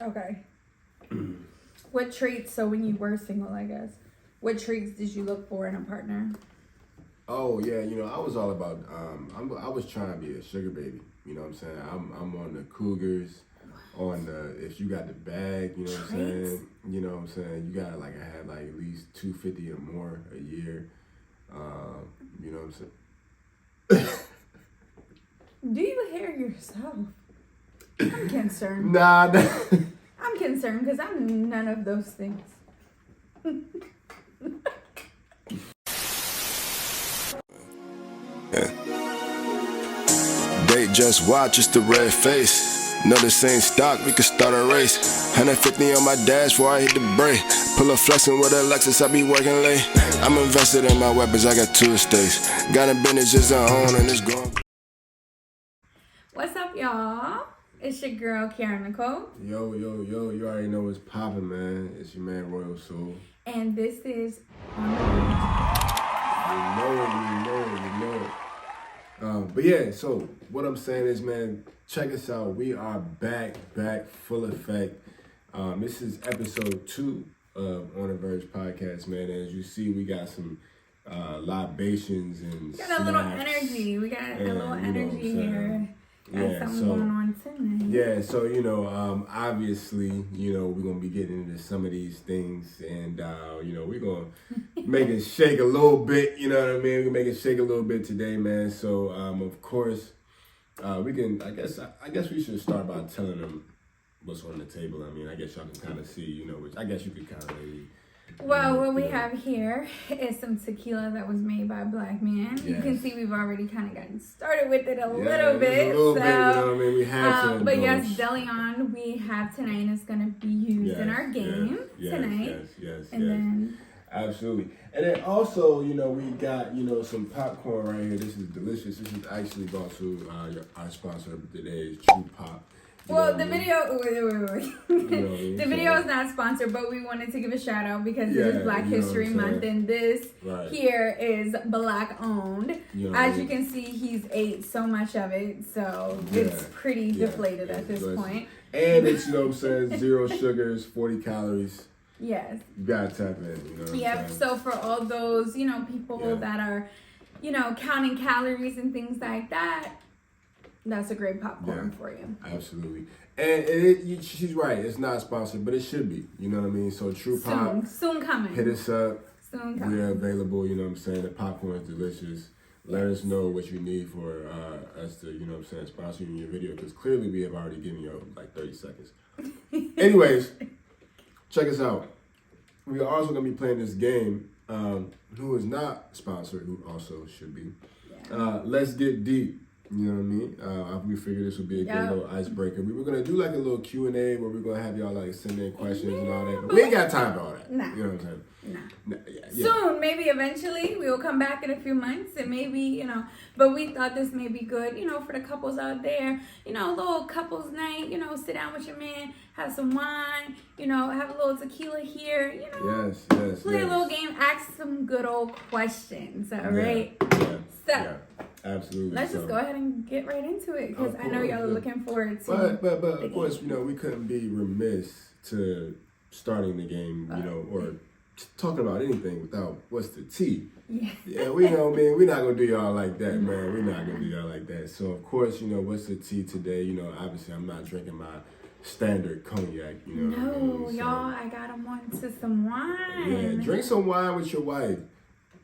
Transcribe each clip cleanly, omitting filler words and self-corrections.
Okay. What traits, so when you were single, I guess, what traits did you look for in a partner? Oh, yeah, I was all about, I was trying to be a sugar baby, you know what I'm saying? I'm on the cougars, on the, if you got the bag, you know what I'm saying? You know what I'm saying? You gotta have at least $250 or more a year, you know what I'm saying? Do you hear yourself? I'm concerned. Nah. I'm concerned because I'm none of those things. They just watch, it's the red face. No, this ain't stock, we can start a race. 150 on my dash before I hit the brake. Pull up flexing with a Lexus, I be working late. I'm invested in my weapons, I got 2 estates. Got a business just I own and it's growing. What's up, y'all? It's your girl, Karen Nicole. Yo, you already know what's poppin', man. It's your man, Royal Soul. And this is On the Virg. You know it. But yeah, so what I'm saying is, man, check us out. We are back, full effect. This is episode 2 of On the Virg Podcast, man. As you see, we got some libations and got a little energy. We got a little energy here. Got something going on tonight. Yeah, so, obviously, we're going to be getting into some of these things and, we're going to make it shake a little bit, you know what I mean? We're make it shake a little bit today, man. So, of course, we can, I guess we should start by telling them what's on the table. I mean, I guess y'all can kind of see, which I guess you could kind of maybe. Well, what we have here is some tequila that was made by a black man. Yes. You can see we've already kind of gotten started with it a little bit. You know what I mean? We had to. But yes, DeLeon we have tonight and it's going to be used in our game tonight. Yes. Then... Absolutely. And then also, we got, some popcorn right here. This is delicious. This is actually brought to our sponsor today is True Pop. Well, the video, wait. The video is not sponsored, but we wanted to give a shout out because it is Black History Month and this here is Black owned. As you can see, he's ate so much of it, so it's pretty deflated at this point. And it's, 0 sugars, 40 calories. Yes. You gotta tap in, Yep, so for all those, people that are, counting calories and things like that, that's a great popcorn for you. Absolutely. And she's right. It's not sponsored, but it should be. You know what I mean? So True Pop. Soon coming. Hit us up. Soon coming. We're available. You know what I'm saying? The popcorn is delicious. Let us know what you need for us to, sponsor you in your video. Because clearly we have already given you 30 seconds. Anyways, check us out. We are also going to be playing this game. Who is not sponsored, who also should be. Let's Get Deep. You know what I mean? We figured this would be a good little icebreaker. We were going to do a little Q&A where we're going to have y'all send in questions and all that. But we ain't got time for all that. Nah. You know what I'm saying? Nah. Soon, maybe eventually. We will come back in a few months and maybe, but we thought this may be good, for the couples out there. A little couples night, sit down with your man, have some wine, have a little tequila here, Yes. Play a little game, ask some good old questions, all right? So, absolutely. Let's just go ahead and get right into it because I know y'all are looking forward to But of course, we couldn't be remiss to starting the game, or talking about anything without what's the tea. Yeah, we know, man. We're not gonna do y'all like that, man. We're not gonna do y'all like that. So of course, what's the tea today? Obviously, I'm not drinking my standard cognac. No, y'all, I got them onto some wine. Yeah, drink some wine with your wife.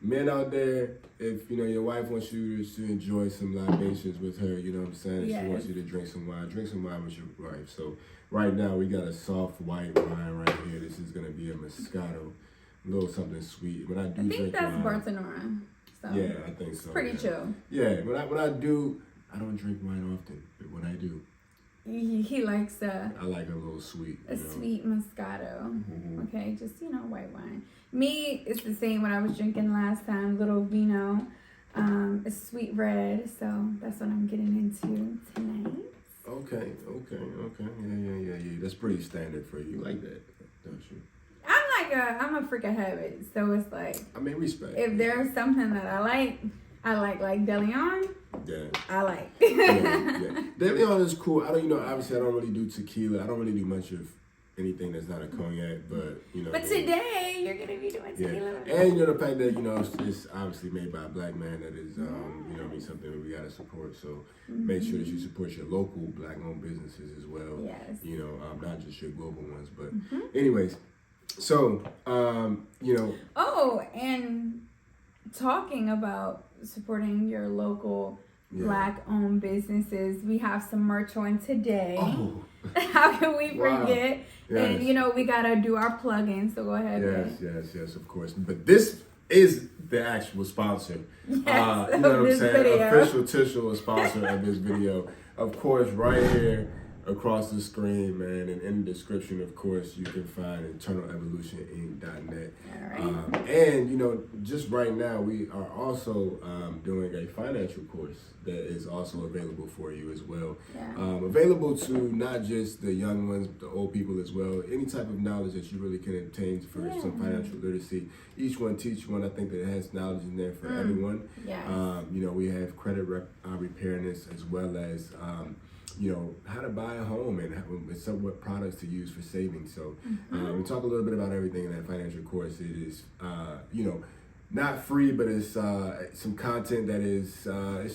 Men out there, if your wife wants you to enjoy some libations with her, you know what I'm saying? Yes. She wants you to drink some wine with your wife. So right now we got a soft white wine right here. This is gonna be a Moscato, a little something sweet. When I do drink that's wine, Bartonora. So yeah, I think so. Pretty chill. Yeah, when I do, I don't drink wine often, but when I do, he likes I like a little sweet. Sweet Moscato. Mm-hmm. Okay, just white wine. Me, it's the same what I was drinking last time, little vino. It's sweet red, so that's what I'm getting into tonight. Okay. Yeah. That's pretty standard for you. You like that, don't you? I'm a freak of habit, so it's like. I mean, respect. If there's something that I like DeLeon. Yeah. I like. yeah. DeLeon is cool. Obviously I don't really do tequila. I don't really do much of anything that's not a cognac, but But today you're gonna be doing tequila. And the fact that it's obviously made by a black man, that is something that we gotta support. So make sure that you support your local black-owned businesses as well. Yes. Not just your global ones. But anyways, so Oh, and talking about supporting your local black-owned businesses, we have some merch on today. Oh. How can we forget? Yes. And we gotta do our plug-in, so go ahead. Yes, of course. But this is the actual sponsor. Yes, you know what I'm saying? Video. Official sponsor of this video. Of course, right here across the screen, man, and in the description, of course, you can find EternalEvolutionInc.net. All right. And just right now, we are also doing a financial course that is also available for you as well. Yeah. Available to not just the young ones, the old people as well. Any type of knowledge that you really can obtain for some financial literacy. Each one teach one. I think that it has knowledge in there for everyone. Yes. We have credit repairness as well as how to buy a home and what products to use for savings. So we talk a little bit about everything in that financial course. It is, not free, but it's some content that is, I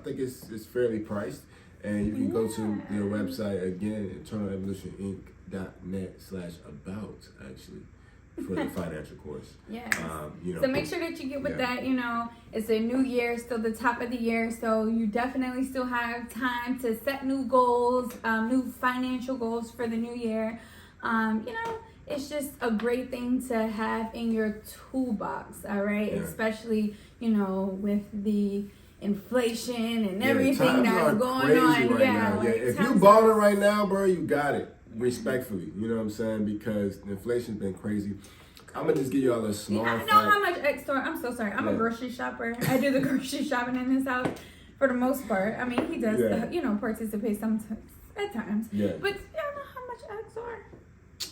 think it's fairly priced. And you can go to their website again, EternalEvolutionInc.net/about actually. For the financial course. Yes. So make sure that you get with that. It's a new year, still the top of the year. So you definitely still have time to set new goals, new financial goals for the new year. It's just a great thing to have in your toolbox. All right. Yeah. Especially, with the inflation and everything that's going on. Right now. If you balling right now, bro, you got it. Respectfully, you know what I'm saying? Because inflation's been crazy. I'm gonna just give you all a small fact. I know how much I'm so sorry. I'm a grocery shopper. I do the grocery shopping in this house for the most part. I mean, he does, participate sometimes at times. Yeah. But you don't know how much eggs are.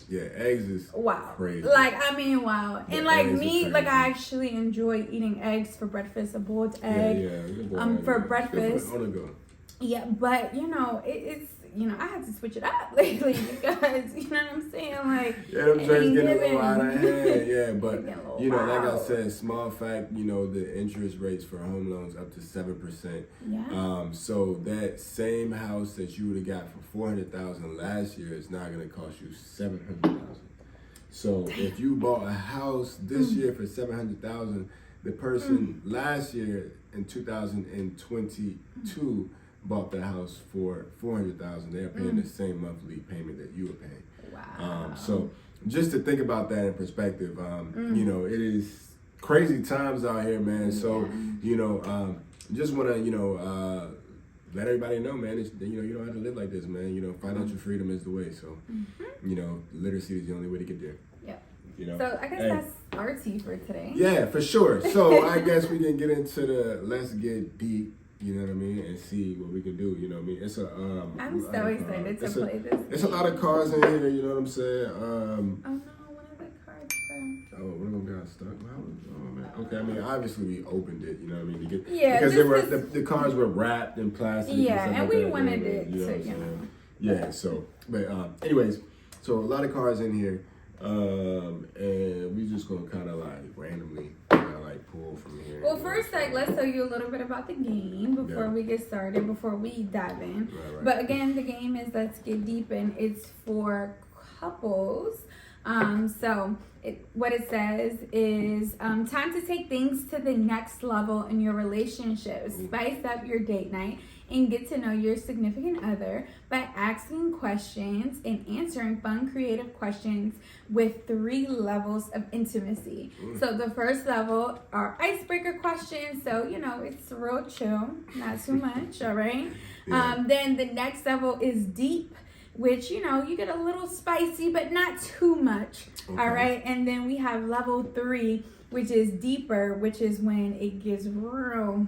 Yeah, eggs is crazy. Wow. And me, I actually enjoy eating eggs for breakfast. A boiled egg. For breakfast. On the go. Yeah, but it's. I had to switch it up lately because, you know what I'm saying? Them drinks getting a little out of hand. But, like I said, small fact, the interest rates for home loans up to 7%. Yeah. So that same house that you would have got for $400,000 last year is now going to cost you $700,000. So if you bought a house this year for $700,000, the person last year in 2022 bought the house for $400,000. They're paying the same monthly payment that you were paying. Wow. So just to think about that in perspective, it is crazy times out here, man. So just want to let everybody know, man. It's, you don't have to live like this, man. Financial freedom is the way. So literacy is the only way to get there. Yep. So I guess that's our tea for today. Yeah, for sure. So I guess we can get into let's get deep. You know what I mean? And see what we can do. You know what I mean? It's I'm so excited to play this. It's a lot of cards in here. You know what I'm saying? Oh no, one of the cards fell. Oh, one of them got stuck. Oh man. Okay, I mean, obviously we opened it. You know what I mean? Because the cards were wrapped in plastic. Yeah, and we like wanted it to, Yeah. So, but anyways, so a lot of cards in here, and we just gonna kind of randomly. Pull from here. Well, first, let's tell you a little bit about the game before we get started, before we dive in. Right. But again, the game is Let's Get Deep, and it's for couples. What it says is time to take things to the next level in your relationship. Spice up your date night and get to know your significant other by asking questions and answering fun, creative questions with 3 levels of intimacy. So the first level are icebreaker questions. So, it's real chill, not too much, all right? Yeah. Then the next level is deep, which, you get a little spicy, but not too much, all right? And then we have level 3, which is deeper, which is when it gets real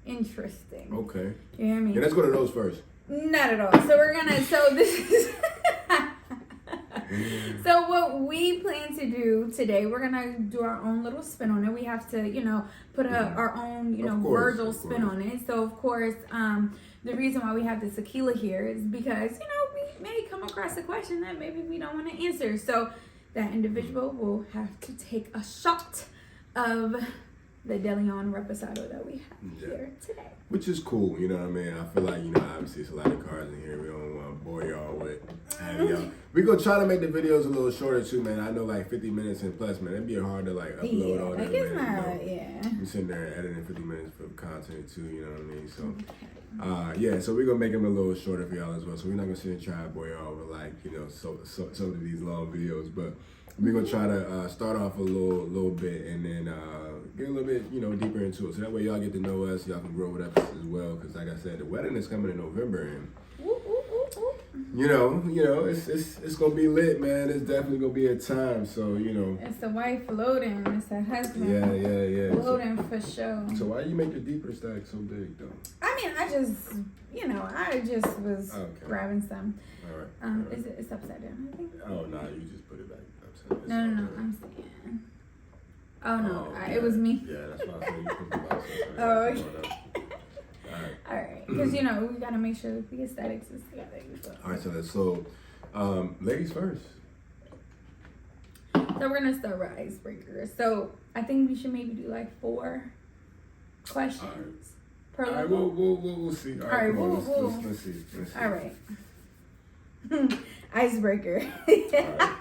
interesting. Okay. You know what I mean? Yeah, let's go to those first. Not at all. So this is... So what we plan to do today, we're gonna do our own little spin on it. We have to, put our own, Virgil spin on it. So of course, the reason why we have the tequila here is because, may come across a question that maybe we don't want to answer. So that individual will have to take a shot of the De Leon Reposado that we have here today. Which is cool, you know what I mean? I feel like, obviously it's a lot of cars in here. We don't want to bore y'all with having y'all. We're going to try to make the videos a little shorter too, man. I know like 50 minutes and plus, man. It'd be hard to like upload all that. It's not, I'm sitting there editing 50 minutes for content too, you know what I mean? So, so we're going to make them a little shorter for y'all as well. So we're not going to sit and try to bore y'all with like, so of these long videos, but we're going to try to start off a little bit and then get a little bit, deeper into it. So that way y'all get to know us. Y'all can grow with us as well. Because like I said, the wedding is coming in November. And, it's going to be lit, man. It's definitely going to be a time. So, It's the wife floating. It's the husband. Yeah. Floating for sure. So why you make the deeper stack so big, though? I mean, I just was grabbing some. All right. It's upside down, I think. Oh, no, you just put it back upside down. No, I'm saying. Oh, no, it was me. Yeah, that's why I said you put the box upside down. Oh, okay. All right. Because, we got to make sure that the aesthetics is together. All right, so ladies first. So we're going to start with icebreakers. So I think we should maybe do like 4 questions per level. All right, we'll see. All right, let's see. All right. Icebreaker. All right.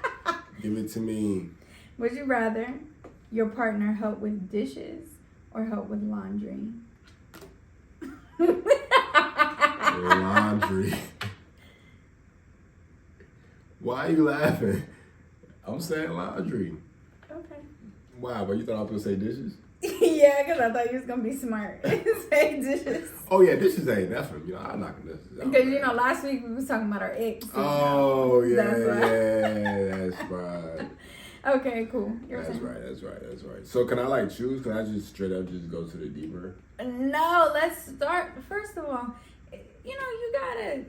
Give it to me. Would you rather your partner help with dishes or help with laundry? Laundry. Why are you laughing? I'm saying laundry. Okay. Wow, but you thought I was going to say dishes? Yeah, because I thought you was going to be smart. Say dishes. Oh, yeah, dishes ain't nothing. I'm knocking dishes out. Because, last week we was talking about our eggs. Oh, yeah, that's right. Okay, cool. That's right. So can I choose? Can I just straight up just go to the deeper? No, let's start. First of all, you gotta.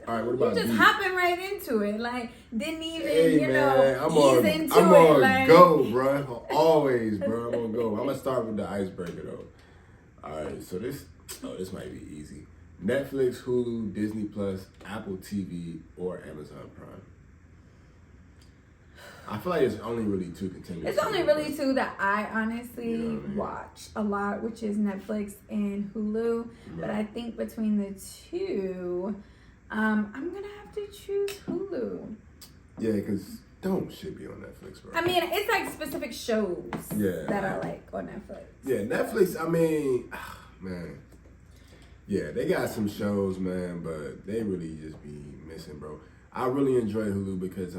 All right, what about you just hopping right into it? Like, didn't even, I'm ease into I'm it. on like... go, bro. Always, bro. I'm on go. I'm gonna start with the icebreaker though. All right, so this might be easy. Netflix, Hulu, Disney Plus, Apple TV, or Amazon Prime. I feel like it's only really 2 contenders. It's only really 2 that I honestly watch a lot, which is Netflix and Hulu. Right. But I think between the 2, I'm going to have to choose Hulu. Yeah, because don't shit be on Netflix, bro. I mean, it's like specific shows that I like on Netflix. Yeah, Netflix, I mean, man. Yeah, they got some shows, man, but they really just be missing, bro. I really enjoy Hulu because,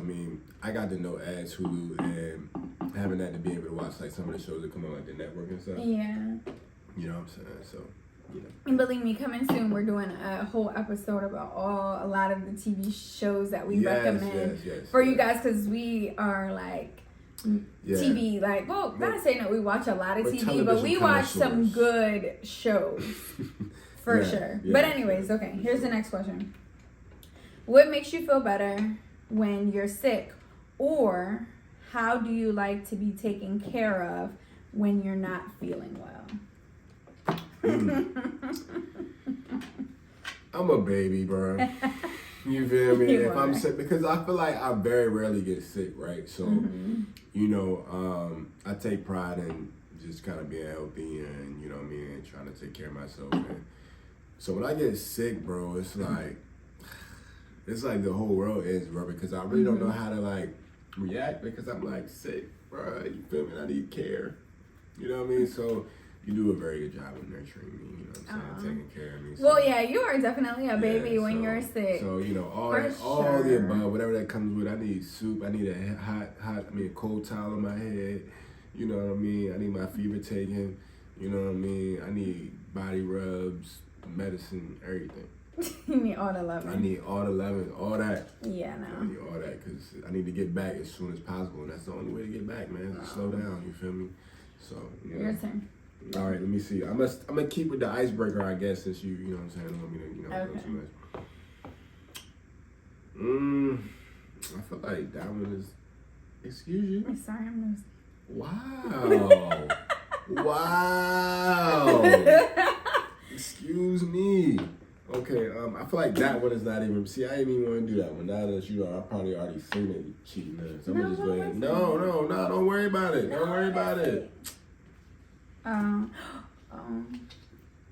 I got to know as Hulu and having that to be able to watch, some of the shows that come on, the network and stuff. Yeah. You know what I'm saying? So, And believe me, coming soon, we're doing a whole episode about a lot of the TV shows that we recommend for you guys because we are, TV, not saying that we watch a lot of TV, but we watch some good shows. For sure. Yeah, but anyways, okay, here's the next question. What makes you feel better when you're sick? Or how do you like to be taken care of when you're not feeling well? I'm a baby, bro. You feel me? If I'm sick, because I feel like I very rarely get sick, right? So, I take pride in just kind of being healthy and, and trying to take care of myself. And so when I get sick, bro, it's like the whole world ends, bro, because I really don't know how to, react because I'm, sick, bro. You feel me? I need care. You know what I mean? So you do a very good job of nurturing me, you know what I'm saying, taking care of me. So, well, yeah, you are definitely a baby when you're sick. So, all the above, whatever that comes with, I need soup, I need a cold towel on my head, you know what I mean? I need my fever taken, you know what I mean? I need body rubs, medicine, everything. You need all the 11. I need all the 11, all that. Yeah, no. I need all that because I need to get back as soon as possible, and that's the only way to get back, man. Is to slow down, you feel me? So, Your turn. All right, let me see. I'm gonna keep with the icebreaker, I guess, since you know what I'm saying. I don't want me to, go too much. I feel like that one is. Excuse you. I'm sorry, I'm losing. Wow. Wow. Excuse me. Okay, I feel like that one is not even. See, I didn't even want to do that one. Now that you are, I probably already seen it cheating. So I'm just waiting. No, don't worry about it. Don't worry about it. I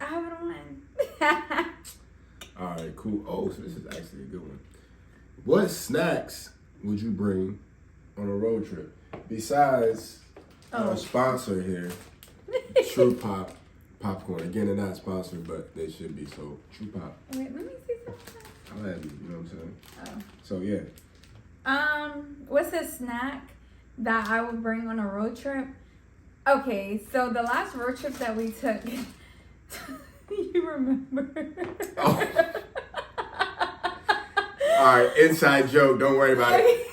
have one. All right, cool. Oh, so this is actually a good one. What snacks would you bring on a road trip besides our sponsor here, True Pop Popcorn? Again, they're not sponsored, but they should be. So True Pop. Wait, let me see something. I'll have you. You know what I'm saying? Oh. So yeah. What's a snack that I would bring on a road trip? Okay, so the last road trip that we took, you remember? Oh. All right, inside joke. Don't worry about it.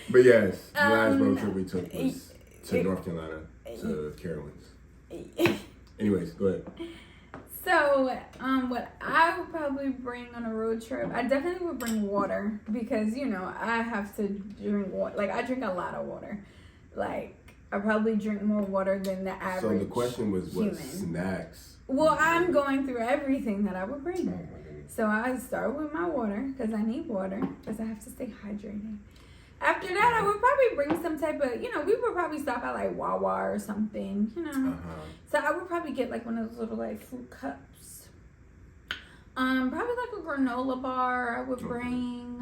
But yes, the last road trip we took was to North Carolina, to Carolyn's. Anyways, go ahead. So, what I would probably bring on a road trip, I definitely would bring water because, you know, I have to drink water. Like, I drink a lot of water. Like, I probably drink more water than the average So the question was, what human. snacks? Well, I'm going through everything that I would bring. So I start with my water because I need water because I have to stay hydrated. After that, I would probably bring some type of, you know, we would probably stop at like Wawa or something, you know. So I would probably get like one of those little like fruit cups. Probably like a granola bar I would bring.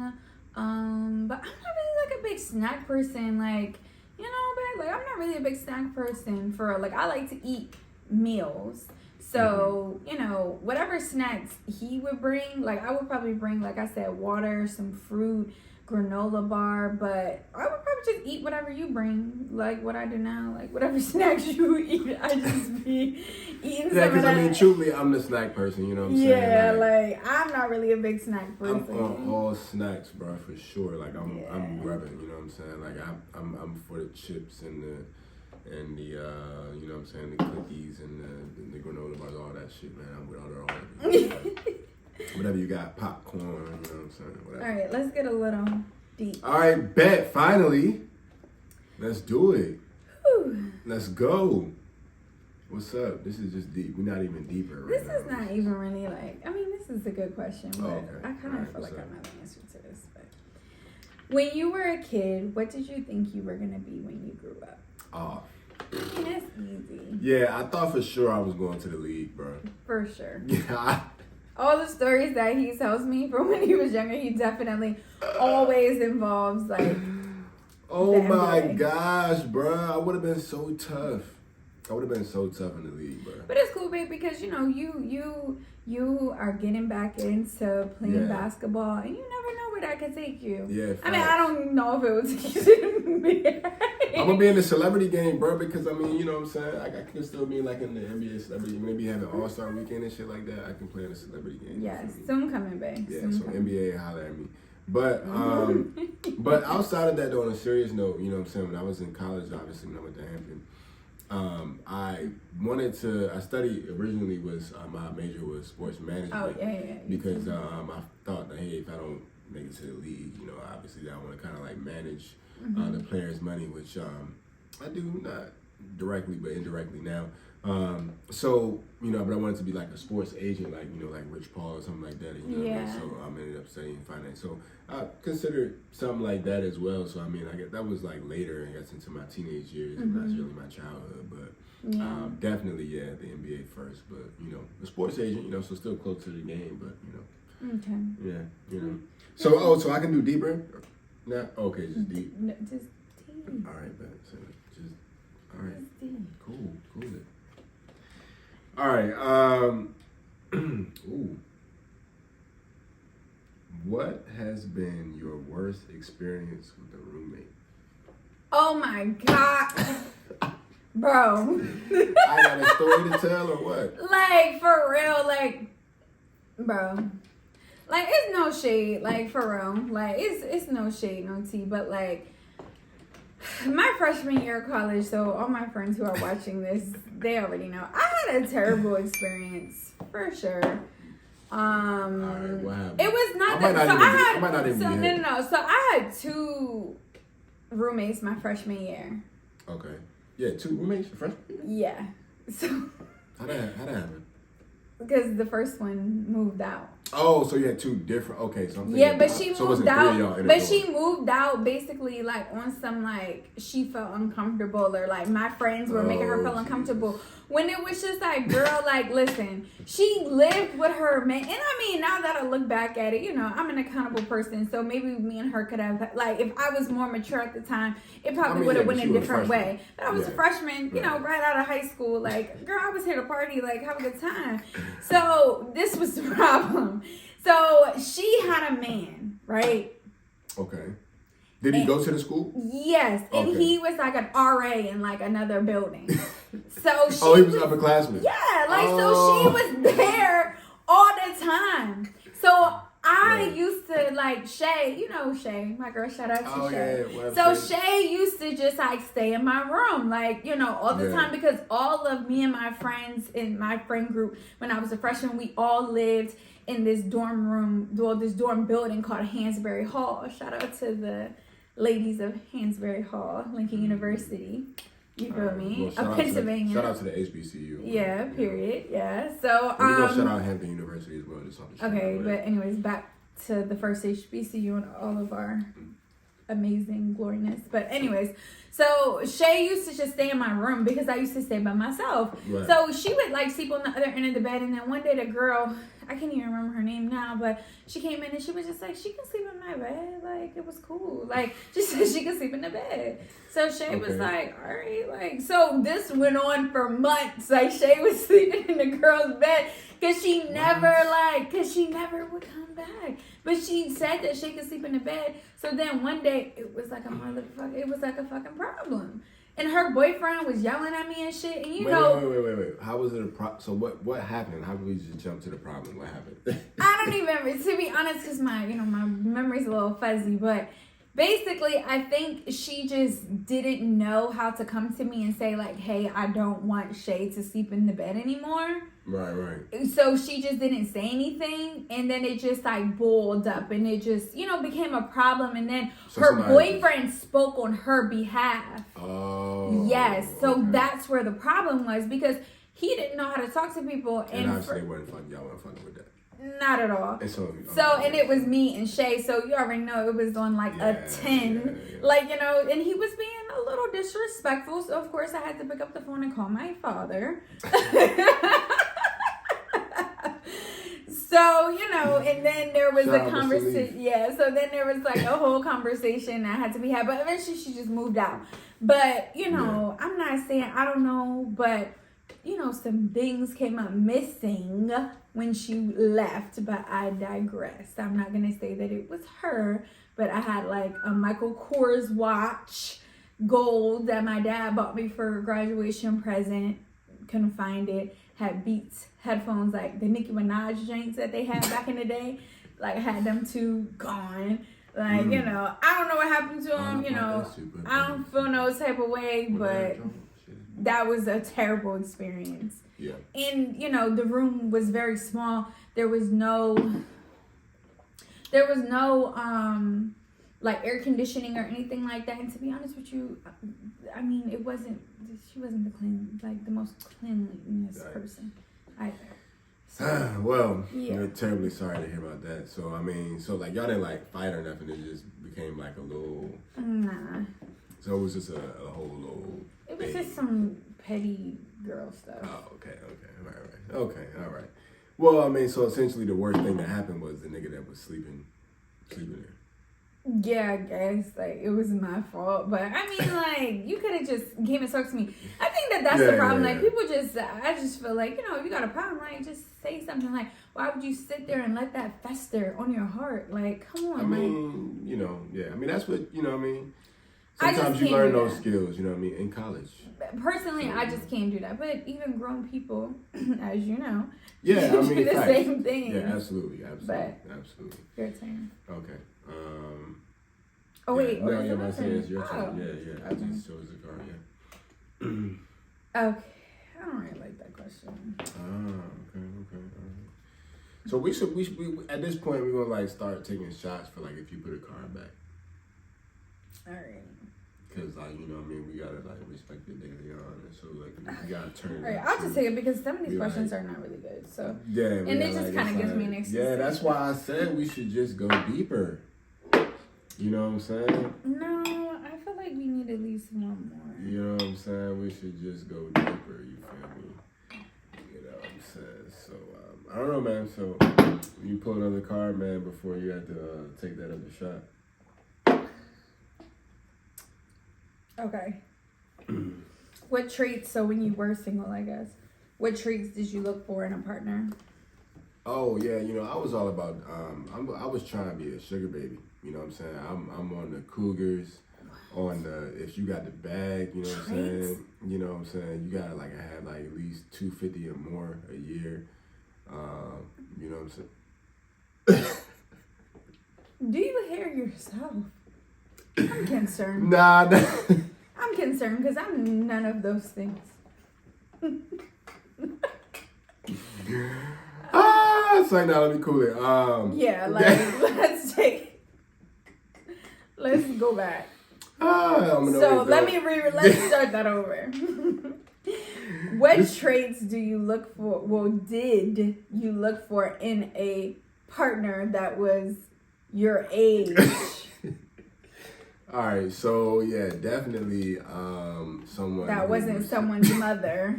But I'm not really like a big snack person. Like, you know, like I'm not really a big snack person for like, I like to eat meals. So, you know, whatever snacks he would bring, like I would probably bring, like I said, water, some fruit, granola bar, but I would probably just eat whatever you bring, like what I do now, like whatever snacks you eat, I just be eating some of that. Yeah, because I mean, truly, I'm the snack person, you know what I'm saying? Yeah, like I'm not really a big snack person. I'm on all snacks, bro, for sure. Like I'm rubbing, you know what I'm saying? Like I'm for the chips and the you know what I'm saying, the cookies and the granola bars, all that shit, man. I'm with all that. Whatever you got, popcorn, you know what I'm saying? Whatever. All right, let's get a little deep. All right, bet. Finally, let's do it. Whew. Let's go. What's up? This is just deep. We're not even deeper right this now. This is not even really like, I mean, this is a good question, but okay. I kind of feel like I know the answer to this. But when you were a kid, what did you think you were going to be when you grew up? Oh. I mean, that's easy. Yeah, I thought for sure I was going to the league, bro. For sure. Yeah. All the stories that he tells me from when he was younger, he definitely always involves like. Oh my gosh, bro! I would have been so tough. I would have been so tough in the league, bro. But it's cool, babe, because you know you are getting back into playing basketball, and you never know where that could take you. Yeah. I mean, I don't know if it would take you to the NBA. I'm gonna be in the celebrity game, bro, because I mean, you know what I'm saying? I can still be like in the NBA celebrity, maybe having All-Star weekend and shit like that. I can play in the celebrity game. Yes, soon coming, babe. Yeah, soon so coming. NBA, holler at me. But but outside of that, though, on a serious note, you know what I'm saying? When I was in college, obviously, when I went to Hampton, I studied originally my major was sports management. Oh yeah. Because I thought that hey, if I don't make it to the league, you know, obviously I want to kind of like manage the players' money, which I do not directly but indirectly now. So you know, but I wanted to be like a sports agent, like you know, like Rich Paul or something like that. And, you know what I mean? So I ended up studying finance. So I considered something like that as well. So I mean, I guess that was like later, I guess, into my teenage years, and not really my childhood, but. Definitely, the NBA first, but you know, the sports agent, you know, so still close to the game, but you know, yeah, you know. So so I can do deeper, not okay, just deep. No, just deep. All right, but so just all right, Just deep. cool. All right, ooh, what has been your worst experience with a roommate? Oh my God. Bro. I got a story to tell or what? Like, for real, like, bro. Like, it's no shade, like, for real. Like, it's no shade, no tea, but, like, my freshman year of college, so all my friends who are watching this, they already know. I had a terrible experience, for sure. All right, what happened? It was not that, no. So I had 2 roommates my freshman year. Okay. Yeah, 2 roommates your freshman year? Yeah. So how that happen? Because the first one moved out. Oh, so you had two different. Okay, so I'm thinking. Yeah, but she moved out. But she dorm. moved out basically like on some like she felt uncomfortable or like my friends were making her feel uncomfortable. When it was just like, girl, like listen, she lived with her man, and I mean now that I look back at it, you know, I'm an accountable person, so maybe me and her could have like if I was more mature at the time, it probably would have went a different way. But I was a freshman, you know, right out of high school. Like, girl, I was here to party, like have a good time. So this was the problem. So she had a man, right? Okay. Did he go to the school? Yes, and he was like an RA in like another building. So she he was upperclassman. Yeah, like so she was there all the time. So I used to like Shay, you know Shay, my girl. Shout out to Shay. Yeah, so Shay used to just like stay in my room, like you know, all the time because all of me and my friends in my friend group when I was a freshman, we all lived in this dorm room, this dorm building called Hansberry Hall. Shout out to the ladies of Hansberry Hall, Lincoln University. You feel me? Of Pennsylvania. Shout out to the HBCU. Yeah, period. Yeah. So we're gonna shout out Hampton University as well. Okay, but anyways, back to the first HBCU and all of our amazing gloriness. But anyways, so Shay used to just stay in my room because I used to stay by myself. Right. So she would like sleep on the other end of the bed, and then one day the girl, I can't even remember her name now, but she came in and she was just like, she can sleep in my bed. Like, it was cool. Like, she said she could sleep in the bed. So Shay was like, all right. Like, so this went on for months. Like, Shay was sleeping in the girl's bed because she never would come back. But she said that she could sleep in the bed. So then one day, it was like a fucking problem. And her boyfriend was yelling at me and shit. And you know... Wait. How was it a problem? So what happened? How did we just jump to the problem? What happened? I don't even remember. To be honest, because my memory's a little fuzzy. But basically, I think she just didn't know how to come to me and say, like, hey, I don't want Shay to sleep in the bed anymore. Right. So she just didn't say anything, and then it just like boiled up, and it just became a problem. And then her boyfriend spoke on her behalf. Oh. Yes. So that's where the problem was because he didn't know how to talk to people, and obviously y'all weren't fucking with that. Not at all. And it was me and Shay, so you already know it was on like a 10. Yeah. Like, and he was being a little disrespectful, so of course I had to pick up the phone and call my father. So, and then there was a conversation. Yeah, so then there was like a whole conversation that had to be had, but eventually she just moved out. But, I'm not saying, I don't know, but, some things came up missing when she left, but I digressed. I'm not going to say that it was her, but I had like a Michael Kors watch, gold, that my dad bought me for a graduation present. Couldn't find it. Had Beats headphones, like the Nicki Minaj joints that they had back in the day. Like, I had them two gone. Like, I don't know what happened to them. I don't feel no type of way, but that was a terrible experience. Yeah. And, the room was very small. There was no like air conditioning or anything like that. And to be honest with you, I mean, she wasn't the most cleanliness person either. So, well, we're terribly sorry to hear about that. So, I mean, like y'all didn't like fight or nothing. It just became like a little. Nah. So it was just a whole little. It was just some petty girl stuff. Oh, okay, right. Okay, all right. Well, I mean, so essentially the worst thing that happened was the nigga that was sleeping there. Yeah, I guess, like, it was my fault, but I mean, like, you could have just came and talked to me. I think that's the problem. Like, people I just feel like, if you got a problem, like, just say something. Like, why would you sit there and let that fester on your heart? Like, come on. I mean, I mean, that's what, I mean, sometimes you learn those skills, in college. Personally, I just can't do that. But even grown people, as you know, yeah, I mean, do the same thing. Yeah, absolutely. But your turn. Okay. Oh wait. No, yeah, my turn. It's your turn. Yeah. I just chose the card. Yeah. Okay. I don't really like that question. Okay. All right. So we should at this point we're gonna like start taking shots for like if you put a card back. All right. Cause like, you know what I mean, we gotta like respect the day they on, and so like we gotta turn. All right, I'll just take it because some of these questions are not really good. So yeah, and it just kind of gives me an excuse. Yeah, that's why I said we should just go deeper. You know what I'm saying? No, I feel like we need at least one more. You know what I'm saying? We should just go deeper. You feel me? You know what I'm saying? So I don't know, man. So you pull another card, man, before you have to take that other shot. Okay. What traits, so when you were single, I guess, what traits did you look for in a partner? Oh, yeah, you know, I was all about, I was trying to be a sugar baby, you know what I'm saying? I'm on the cougars, on the, if you got the bag, you know what I'm saying? You know what I'm saying? You gotta like have like at least $250 or more a year, you know what I'm saying? Do you hear yourself? I'm concerned. Nah. I'm concerned because I'm none of those things. It's like, now let me cool it. Yeah, like, let's go back. So let's start that over. What traits do you look for, did you look for in a partner that was your age? All right, so yeah, definitely someone that wasn't someone's mother.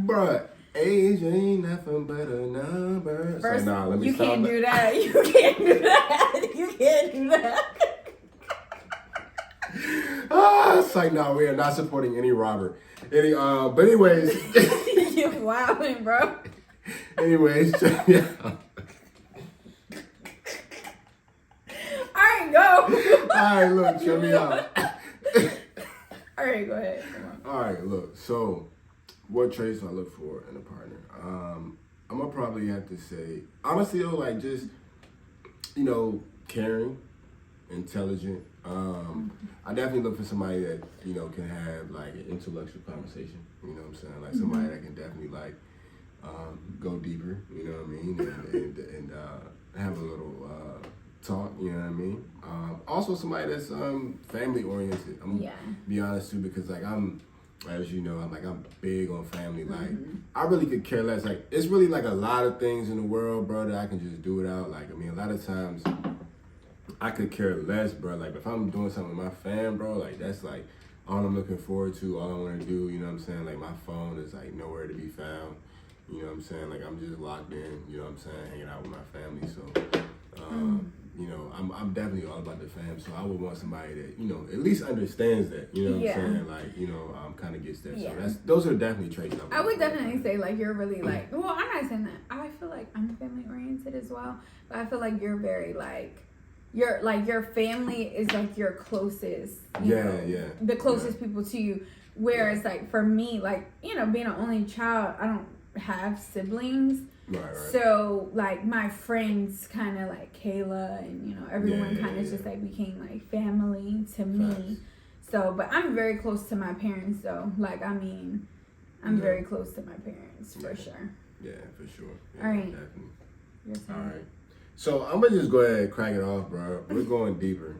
Bruh, age ain't nothing but a number. First, so, let me you stop can't that. do that. You can't do that. You can't do that. It's like, no, we are not supporting any robber. But anyways. You're wilding, bro. Anyways, check me out. Alright, go. Alright, look, check me out. Alright, go ahead. Alright, look, so what traits I look for in a partner? I'm gonna probably have to say, honestly though, like just, you know, caring, intelligent. I definitely look for somebody that, you know, can have like an intellectual conversation, you know what I'm saying? Like somebody that can definitely like go deeper, you know what I mean? And have a little talk, you know what I mean? Also somebody that's family oriented. I'm gonna be honest too, because like as you know, I'm big on family. Like I really could care less. Like it's really like a lot of things in the world, bro, that I can just do without. Like I mean, a lot of times I could care less, bro. Like if I'm doing something with my fam, bro, like that's like all I'm looking forward to, all I want to do. You know what I'm saying? Like my phone is like nowhere to be found. You know what I'm saying? Like I'm just locked in. You know what I'm saying? Hanging out with my family. So. You know, I'm definitely all about the fam, so I would want somebody that, you know, at least understands that, you know what I'm saying? Like, you know, kind of gets that. So those are definitely traits. I would definitely say, like, you're really, like, well, I'm not saying that. I feel like I'm family-oriented as well, but I feel like you're very, like, your family is, like, your closest, you know, the closest people to you. Whereas, like, for me, like, you know, being an only child, I don't have siblings. Right. So, like, my friends kind of, like, Kayla and, you know, everyone kind of just, like, became, like, family to me. So, but I'm very close to my parents, though. Like, I mean, I'm very close to my parents, for sure. Yeah, for sure. Yeah, all right. Definitely. Your turn. All right. So, I'm going to just go ahead and crack it off, bro. We're going deeper.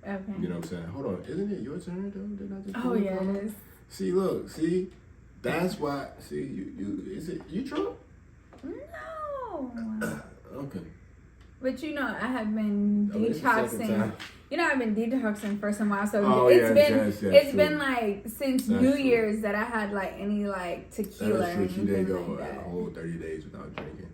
Okay. You know what I'm saying? Hold on. Isn't it your turn, though? Didn't I just it is. See, look. See? That's why. See, is it you Trump? No. Okay. But you know, I have been detoxing. You know, I've been detoxing for some while, so it's been like since New Year's that I had like any like tequila or anything you did go like that. A whole 30 days without drinking.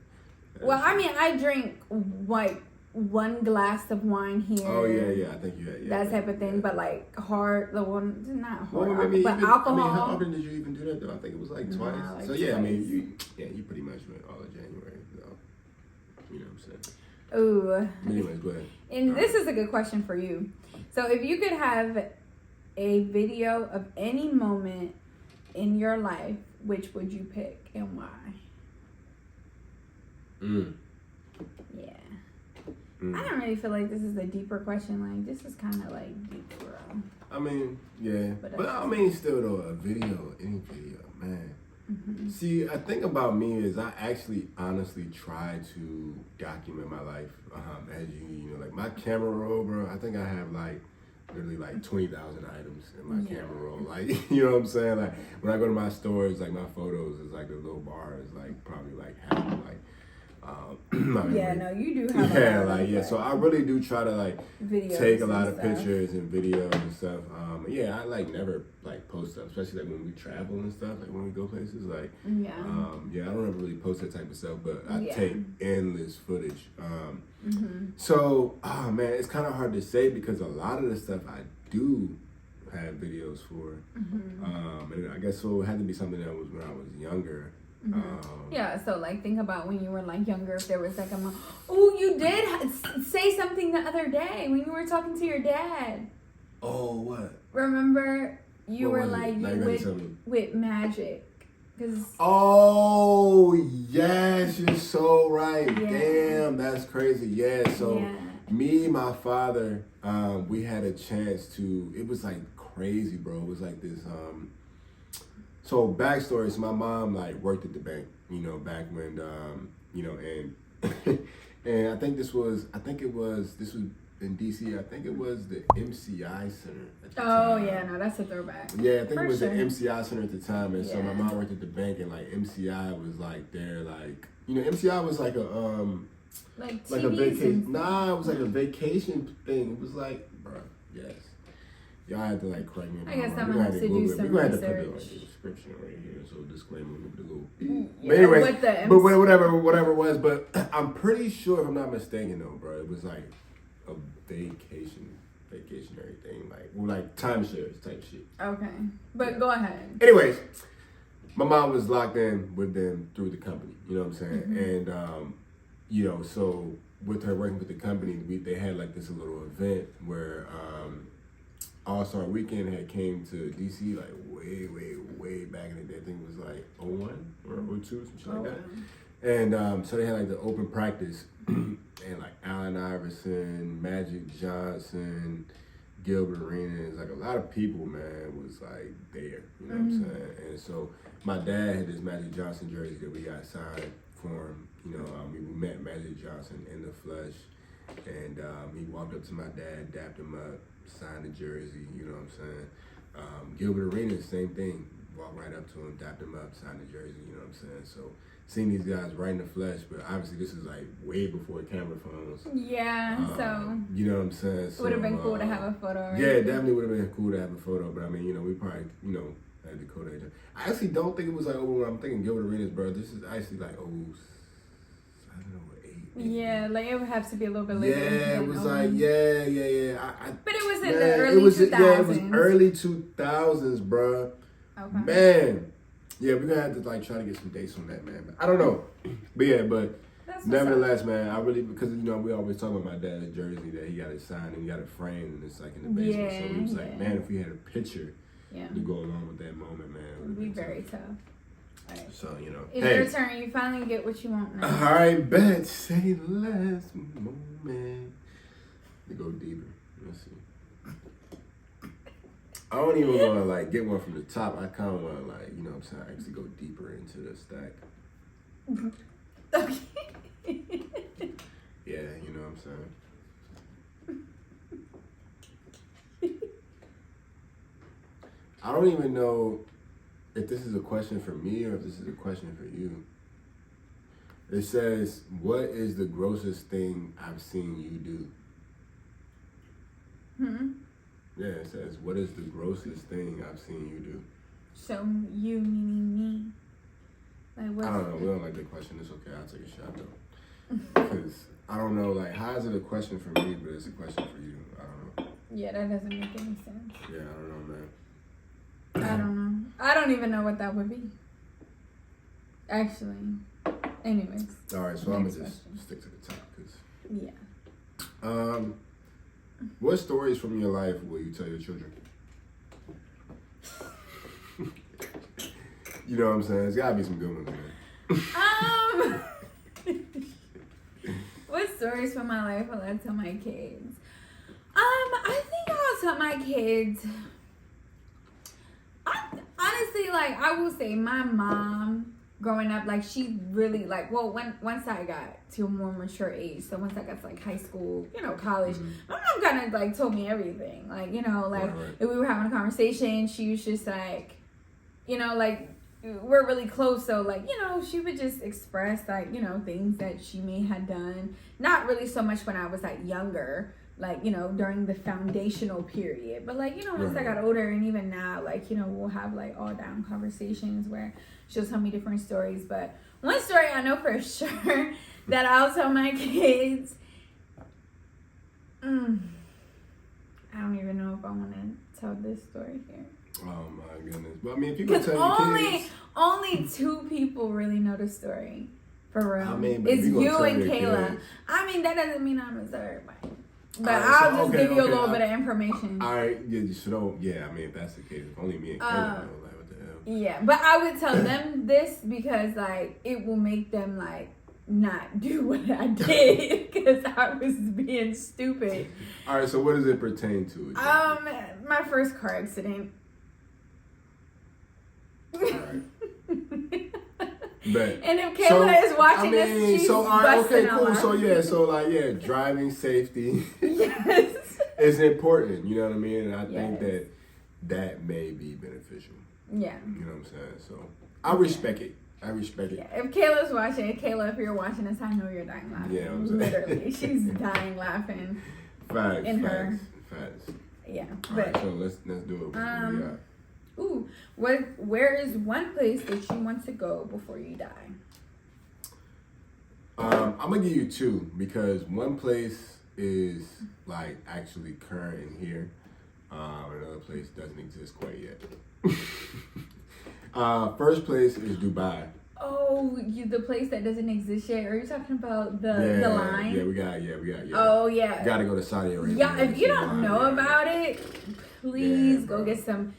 I mean, I drink like one glass of wine here. Oh yeah, I think you had that type of thing, but like not hard, but alcohol. I mean, how often did you even do that though? I think it was like twice. Like so yeah, twice. I mean, you pretty much went all of January, though. You know what I'm saying? Ooh. Anyways, go ahead. And this is a good question for you. So if you could have a video of any moment in your life, which would you pick and why? Yeah. I don't really feel like this is a deeper question. Like, this is kind of like deep, bro. I mean, yeah. But I mean, still though, a video, any video, man. See, I think about me is I actually honestly try to document my life. As you know, like my camera roll, bro, I think I have like literally like 20,000 items in my camera roll. Like, you know what I'm saying? Like, when I go to my stores, like my photos is like a little bar is like probably like half like. You do have so I really do try to like videos take a lot of pictures and videos and stuff. I like never like post stuff, especially like when we travel and stuff, like when we go places. Like, I don't ever really post that type of stuff, but I take endless footage. So, man, it's kind of hard to say because a lot of the stuff I do have videos for, and I guess so it had to be something that was when I was younger. So like think about when you were like younger, if there was like you did say something the other day when you were talking to your dad. Oh, what? Remember you were like with magic. Oh, yes, you're so right. Damn, that's crazy. Yeah, so me and my father, we had a chance to, it was like crazy, bro. It was like this, so backstory, so my mom like worked at the bank, back when, and and I think this was in DC, I think it was the MCI Center at the time. That's a throwback. Yeah, I think it was the MCI Center at the time, and so my mom worked at the bank, and like MCI was like there, like, MCI was like a like a vacation. Nah, it was like a vacation thing. It was like, bro, yes. Y'all had to like correct me. I guess I'm gonna have to do some research. We're gonna have to put it on the description right here. So disclaimer, a little beep. But anyways, whatever it was. But I'm pretty sure, if I'm not mistaken, though, bro, it was like a vacationary thing, like timeshares type shit. Okay, but go ahead. Anyways, my mom was locked in with them through the company. You know what I'm saying? And so with her working with the company, they had like this little event where. All-Star Weekend had came to DC like way back in the day. I think it was like 01 or 02, something like that. And so they had like the open practice and like Allen Iverson, Magic Johnson, Gilbert Arenas, like a lot of people, man, was like there. You know what I'm saying? And so my dad had this Magic Johnson jersey that we got signed for him. We met Magic Johnson in the flesh. And he walked up to my dad, dapped him up, signed the jersey, you know what I'm saying? Gilbert Arenas, same thing. Walked right up to him, dapped him up, signed the jersey, you know what I'm saying? So seeing these guys right in the flesh, but obviously this is like way before camera phones. Yeah, so. You know what I'm saying? It would have been cool to have a photo. Right? Yeah, it definitely would have been cool to have a photo, but I mean, we probably, had the code agent. I actually don't think it was like, I'm thinking Gilbert Arenas, bro. This is actually like, 07 or 08. Yeah, like it would have to be a little bit later. Yeah, it was like, yeah. But it was in the early 2000s. Yeah, it was early 2000s, bro. Okay. Man. Yeah, we're gonna have to like try to get some dates on that, man. I don't know. But nevertheless, man, I really, because we always talk about my dad's jersey that he got it signed and he got it framed and it's like in the basement. So it was like, man, if we had a picture to go along with that moment, man, it would be very tough. All right. So, it's your turn. You finally get what you want now. All right, bet. Say the last moment. To go deeper. Let's see. I don't even want to like get one from the top. I kind of want to like, what I'm saying, actually go deeper into the stack. Okay. Yeah, you know what I'm saying. I don't even know if this is a question for me or if this is a question for you. It says, what is the grossest thing I've seen you do? Yeah, it says, what is the grossest thing I've seen you do? So, you meaning me? Like, what? I don't know. We don't like that question. It's okay. I'll take a shot, though. Because, I don't know, like, how is it a question for me, but it's a question for you? I don't know. Yeah, that doesn't make any sense. Yeah, I don't know, man. I don't know. I don't even know what that would be. Actually. Anyways. All right, so I'm going to just stick to the top. Yeah. What stories from your life will you tell your children? You know what I'm saying? There's got to be some good ones, man. What stories from my life will I tell my kids? I think I'll tell my kids... Honestly, like, I will say my mom growing up, like, she really, like, well, once I got to a more mature age, so once I got to, like, high school, you know, college, my mom kind of, like, told me everything. Like, you know, like, if we were having a conversation, she was just, like, you know, like, we're really close, so, like, you know, she would just express, like, you know, things that she may have done. Not really so much when I was, like, younger, like, you know, during the foundational period. But, like, you know, once I got older, and even now, like, you know, we'll have, like, all down conversations where she'll tell me different stories. But one story I know for sure that I'll tell my kids, I don't even know if I want to tell this story here. Oh my goodness. But I mean, if you could tell your kids. Only 2 people really know the story. For real. I mean, it's you and Kayla. Kids. I mean, that doesn't mean I'm going to tell everybody. But I'll just give you a little bit of information. All right. Yeah, so I mean, if that's the case, if only me and Kayla know, like, what the hell? Yeah, but I would tell them this because, like, it will make them, like, not do what I did because I was being stupid. All right, so what does it pertain to? My first car accident. All right. But, and if Kayla is watching this, she's busting cool. out. So driving safety is important. You know what I mean? And I think that may be beneficial. Yeah. You know what I'm saying? So I respect it. Yeah. If Kayla's watching, if you're watching this, I know you're dying laughing. Yeah, I'm saying. Literally, she's dying laughing. Facts. Yeah. All right, so let's do it. Ooh, where is one place that you want to go before you die? I'm gonna give you 2 because one place is like actually current in here. Another place doesn't exist quite yet. First place is Dubai. Oh, the place that doesn't exist yet? Are you talking about the line? Yeah, we got. Oh, yeah. Got to go to Saudi Arabia. Yeah, if you don't know about it, please go get some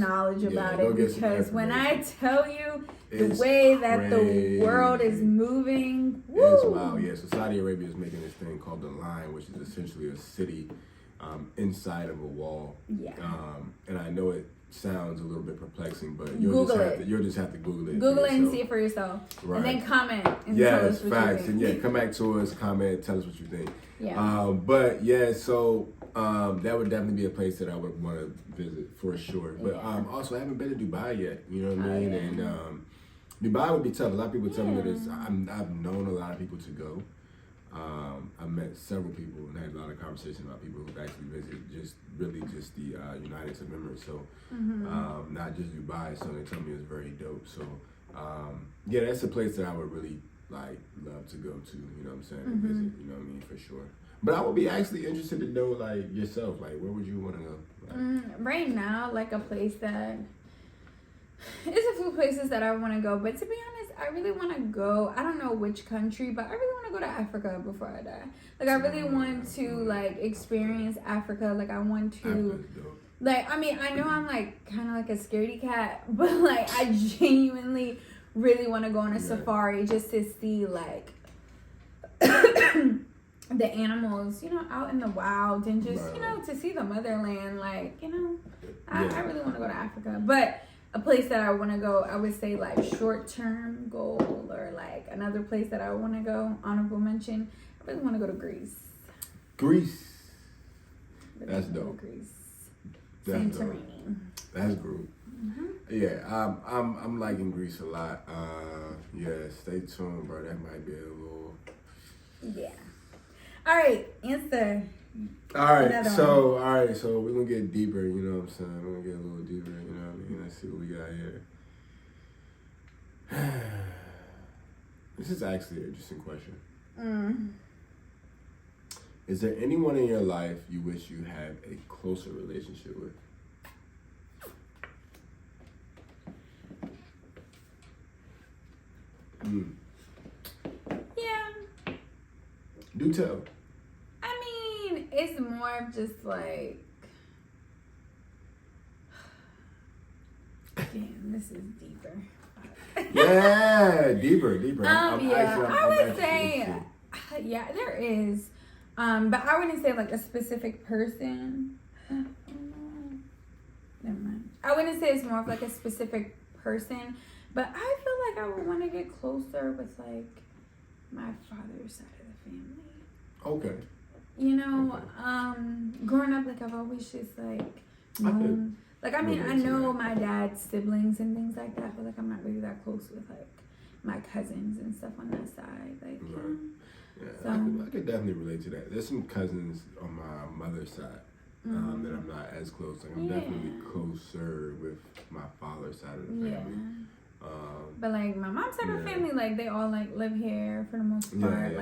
knowledge about it, because when I tell you the way that the world is moving, it's wild. Yeah, so Saudi Arabia is making this thing called the Line, which is essentially a city inside of a wall. Yeah. And I know it sounds a little bit perplexing, but you'll just have to Google it. Google it and see it for yourself. Right. And then comment and tell us what facts. you think. And come back to us, comment, tell us what you think. Yeah. So that would definitely be a place that I would want to visit for sure. But also I haven't been to Dubai yet. You know what I mean? Yeah. And Dubai would be tough. A lot of people tell me that I've known a lot of people to go. I've met several people and had a lot of conversations about people who've actually visited just the United Arab Emirates. So not just Dubai. So they tell me it's very dope. So that's a place that I would really love to go to. You know what I'm saying? And visit. You know what I mean? For sure. But I would be actually interested to know yourself. Where would you want to go? Right now, a place that. There's a few places that I want to go, but to be honest, I really want to go. I don't know which country, but I really want to go to Africa before I die. I really want to experience Africa. I want to. I know I'm kind of a scaredy cat, but I genuinely really want to go on a safari just to see the animals, out in the wild, and just to see the motherland. I really want to go to Africa, but. A place that I want to go, I would say short-term goal, or another place that I want to go, honorable mention, I really want to go to Greece. That's dope. Greece. That's dope. That's group. Yeah, I'm liking Greece a lot. Stay tuned, bro. That might be a little. Yeah. All right, answer. All right, so we're gonna get deeper, you know what I'm saying? We're gonna get a little deeper, you know what I mean? Let's see what we got here. This is actually an interesting question. Is there anyone in your life you wish you had a closer relationship with? Yeah. Do tell. It's more of just damn, this is deeper. Yeah, deeper. I would say, there is. But I wouldn't say a specific person. Never mind. I wouldn't say it's more of a specific person, But I feel like I would want to get closer with like my father's side of the family. Okay. You know, growing up, like I've always just like known, I know my dad's siblings and things like that, but like I'm not really that close with like my cousins and stuff on that side. Like, I could definitely relate to that. There's some cousins on my mother's side that I'm not as close. Like I'm definitely closer with my father's side of the family. But like my mom's side of the family, like they all like live here for the most part.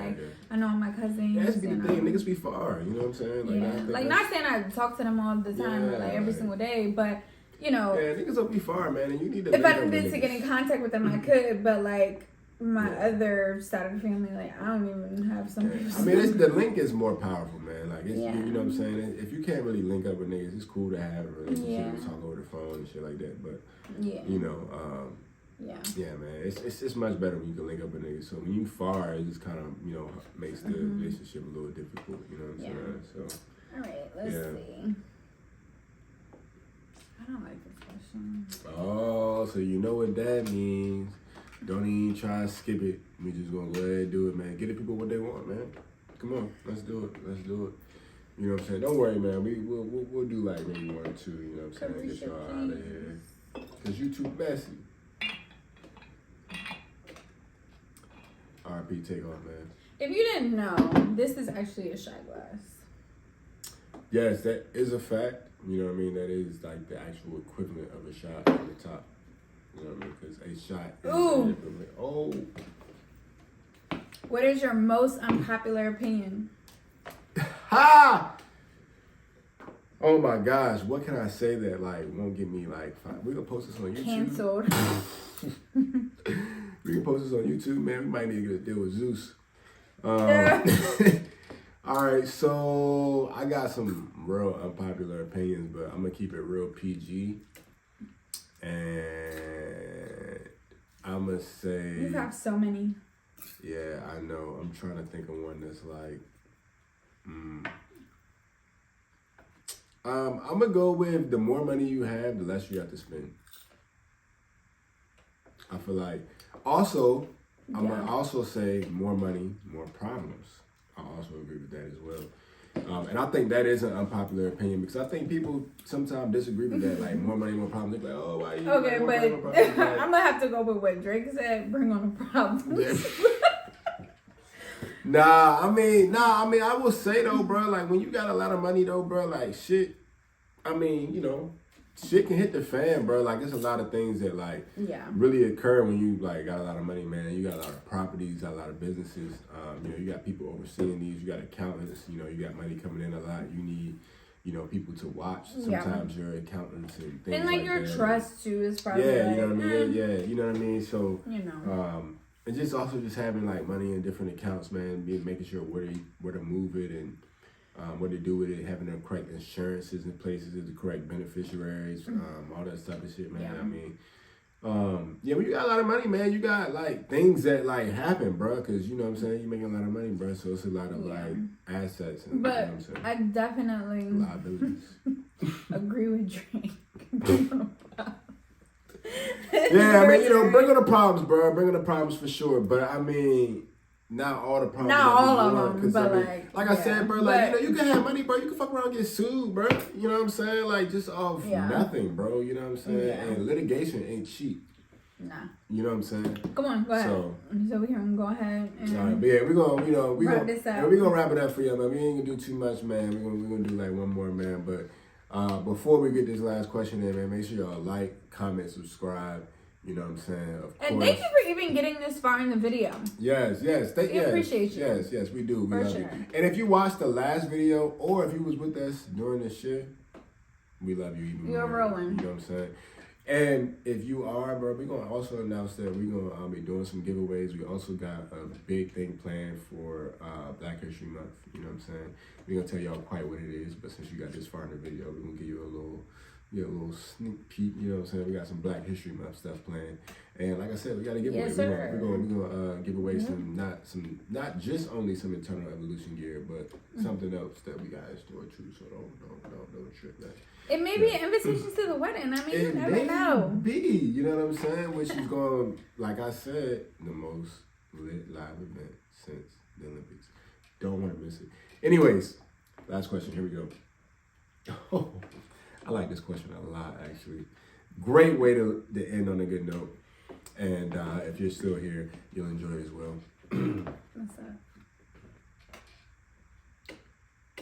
I know all my cousins. Yeah, that's be the thing. Niggas be far. You know what I'm saying? Like, not saying I talk to them all the time or like every single day, but you know. Yeah, niggas don't be far, man, and you need to. If I needed to get in contact with them, I could. But like my other side of the family, like I don't even have some. I mean, the link is more powerful, man. Like it's, you know what I'm saying. If you can't really link up with niggas, it's cool to have a relationship and talk over the phone and shit like that. But you know. Yeah, man. It's much better when you can link up with niggas. So when you far, it just kind of, you know, makes the relationship a little difficult. You know what I'm saying? So. All right, let's see. I don't like this question. Oh, so you know what that means. Don't even try to skip it. We just gonna go ahead and do it, man. Get the people what they want, man. Come on, let's do it. You know what I'm saying? Don't worry, man. We'll do like maybe 1 or 2. You know what I'm saying? Get y'all out of here. Cause you too messy. RP, take off, man. If you didn't know, this is actually a shot glass. Yes, that is a fact. You know what I mean? That is like the actual equivalent of a shot on the top. You know what I mean? Because a shot is the equivalent. Oh. What is your most unpopular opinion? Ha! Oh my gosh, what can I say that like won't get me like 5? We're gonna post this on YouTube. Canceled. We can post this on YouTube, man. We might need to get a deal with Zeus. All right, so I got some real unpopular opinions, but I'm gonna keep it real PG. And I'm gonna say you have so many. Yeah, I know. I'm trying to think of one that's like, I'm gonna go with the more money you have, the less you have to spend. I feel like. Also, I'm gonna also say more money, more problems. I also agree with that as well. And I think that is an unpopular opinion because I think people sometimes disagree with that. Like more money, more problems. They're like, oh, why you? Okay, but I'm gonna have to go with what Drake said. Bring on the problems. Yeah. Nah, I mean, I will say though, bro. Like when you got a lot of money though, bro. Like shit. I mean, you know. Shit can hit the fan, bro. Like, there's a lot of things that, like, really occur when you, like, got a lot of money, man. You got a lot of properties, got a lot of businesses. You know, you got people overseeing these. You got accountants. You know, you got money coming in a lot. You need, you know, people to watch. Sometimes your accountants and things like your that. trust, too, is probably you know what I mean? Yeah, you know what I mean? So, you know. And just also just having, like, money in different accounts, man. Making sure where to move it and what to do with it, having the correct insurances in places, the correct beneficiaries, all that type of shit, man. I mean, when you got a lot of money, man, you got like things that like happen, bro. Because you know what I'm saying, you making a lot of money, bro. So it's a lot of like assets and but you know what I'm saying? I definitely liabilities. Agree with Drake. Yeah, I mean, you know, bring on the problems, bro. Bring on the problems for sure. But I mean. Not all the problems. Not all of them, but I mean, like I said, bro, like, you know, you can have money, bro. You can fuck around and get sued, bro. You know what I'm saying? Like, just off nothing, bro. You know what I'm saying? Yeah. And litigation ain't cheap. Nah. You know what I'm saying? Come on, go ahead. So we can go ahead and all right, but yeah, we're gonna, you know, wrap this up. We're gonna wrap it up for you, man. We ain't gonna do too much, man. We're gonna do like one more, man. But before we get this last question in, man, make sure y'all like, comment, subscribe. You know what I'm saying? Of course. And thank you for even getting this far in the video. Yes. We appreciate you. Yes, we do. We love you. And if you watched the last video or if you was with us during this shit, we love you even more. You're rolling. You know what I'm saying? And if you are, bro, we're going to also announce that we're going to be doing some giveaways. We also got a big thing planned for Black History Month. You know what I'm saying? We're going to tell y'all quite what it is, but since you got this far in the video, we're going to give you a little get a little sneak peek. You know what I'm saying? We got some Black History Month stuff planned, and like I said, we got a giveaway. Yes, we're gonna give away some not just only some Eternal Evolution gear, but something else that we got in store too. So don't trip that. It may be an invitation to the wedding. I mean, you never know. You know what I'm saying? Which is going, like I said, the most lit live event since the Olympics. Don't want to miss it. Anyways, last question. Here we go. Oh, I like this question a lot, actually. Great way to end on a good note. And if you're still here, you'll enjoy it as well. What's up?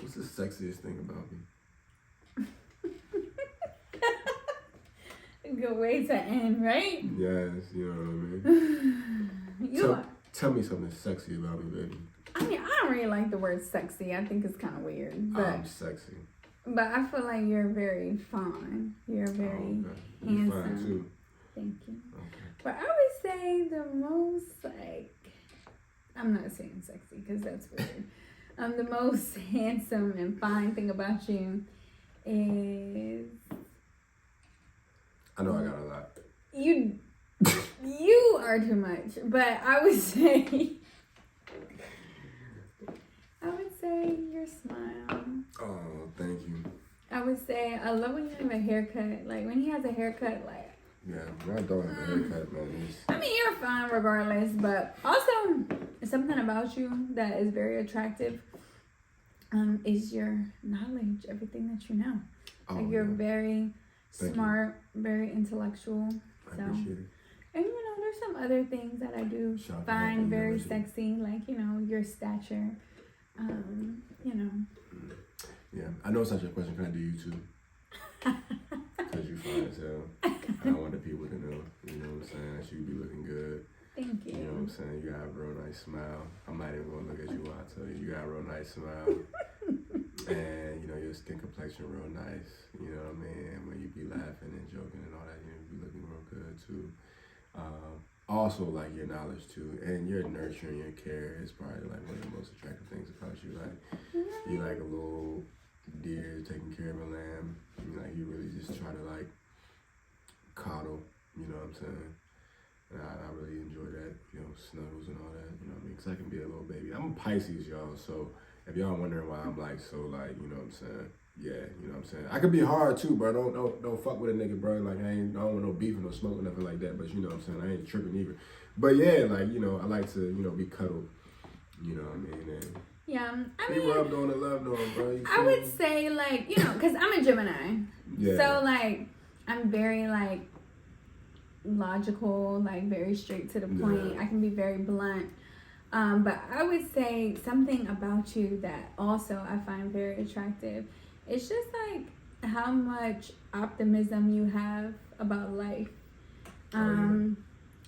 What's the sexiest thing about me? Good way to end, right? Yes, you know what I mean? Tell me something sexy about me, baby. I mean, I don't really like the word sexy. I think it's kind of weird. But, I'm sexy. But I feel like you're very fine. You're very handsome. Fine too. Thank you. Okay. But I would say the most, like, I'm not saying sexy because that's weird. The most handsome and fine thing about you is... I know I got a lot. You are too much, but I would say your smile. Oh, thank you. I would say I love when you have a haircut. Like when he has a haircut, like yeah, my dog has a haircut, man. I mean, you're fine regardless, but also something about you that is very attractive. Is your knowledge, everything that you know. Like you're very smart, very intellectual. I appreciate it. And there's some other things that I do find very sexy, like your stature. Yeah, I know such a question. Can I do you too? Because you fine as hell. I want the people to know. You know what I'm saying? That you be looking good. Thank you. You know what I'm saying? You got a real nice smile. I'm not even gonna look at you while I tell you. You got a real nice smile. And your skin complexion real nice. You know what I mean? And when you be laughing and joking and all that, you be looking real good too. Also like your knowledge too, and your nurturing, your care is probably like one of the most attractive things about you. Like you like a little deer taking care of a lamb. You really just try to like coddle. You know what I'm saying? And I really enjoy that. Snuggles and all that. You know what I mean? Because I can be a little baby. I'm a Pisces, y'all. So if y'all wondering why I'm like so like, you know what I'm saying? Yeah, you know what I'm saying? I could be hard too, bro. Don't fuck with a nigga, bro. Like I don't want no beef or no smoke or nothing like that. But you know what I'm saying? I ain't tripping either. But yeah, like, I like to, be cuddled. You know what I mean? And yeah, I be mean, rubbed on and loved on, bro. I would say like, because I'm a Gemini. Yeah. So like, I'm very like logical, like very straight to the point. Yeah. I can be very blunt. But I would say something about you that also I find very attractive. It's just like how much optimism you have about life. It's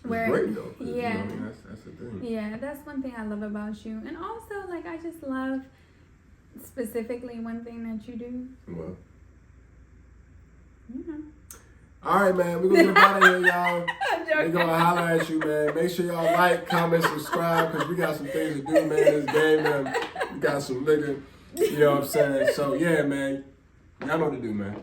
great though. Yeah. That's the thing. Yeah, that's one thing I love about you. And also like I just love specifically one thing that you do. Well. Yeah. All right, man. We're going to get out of here, y'all. We're going to holler at you, man. Make sure y'all like, comment, subscribe, because we got some things to do, man. This game, man. We got some liquor. You know what I'm saying? So, yeah, man. Y'all know what to do, man.